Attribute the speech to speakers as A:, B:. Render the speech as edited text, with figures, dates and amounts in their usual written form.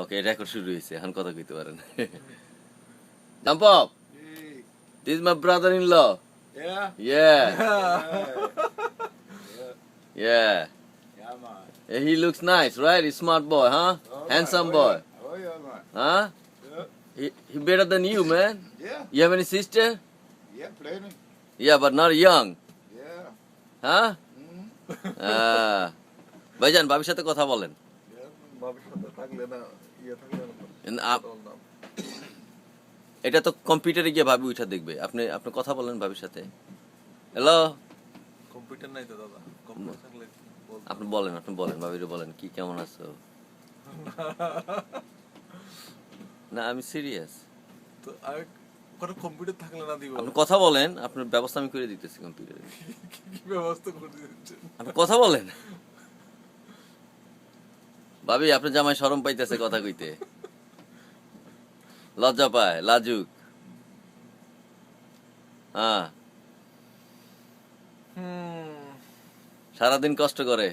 A: ওকে, record শুরু হয়েছে, এখন কথা কইতে পারেন। Jampop,
B: Hey.
A: this is my brother-in-law.
B: Yeah?
A: Yeah,
B: Yeah.
A: yeah.
B: Yeah, man.
A: He looks nice, right? He's smart boy, huh?
B: All
A: Handsome
B: right.
A: boy,
B: Yeah. Oh, yeah, man.
A: huh?
B: Yeah.
A: He better than you, man.
B: Yeah.
A: You have any sister?
B: Yeah, plenty.
A: Yeah, but not young,
B: Yeah.
A: huh?
B: Mm.
A: ভাইজান ভাবির সাথে কথা বলেন।
C: ভবিষ্যতে থাকলে না থাকলে
A: এটা তো কম্পিউটারে গিয়ে ভাবি উঠা দেখবে, আপনি কথা বলেন ভাবির সাথে। হ্যালো,
C: কম্পিউটার নাই তো দাদা, কম্পিউটার থাকলে
A: আপনি বলেন ভাবিরে বলেন কি কেমন আছো। না আমি সিরিয়াস,
C: তো আর কোনো কম্পিউটার থাকলে না দিব।
A: আপনি কথা বলেন, আপনার ব্যবস্থা আমি করে দিতেছি কম্পিউটারে।
C: কি ব্যবস্থা করে দিচ্ছেন?
A: আপনি কথা বলেন। ভাবি আপনার জামাই শরম পাইতেছে কথা কইতে, লজ্জা পায়, লাজুক। হ্যাঁ, সারাদিন কষ্ট করে।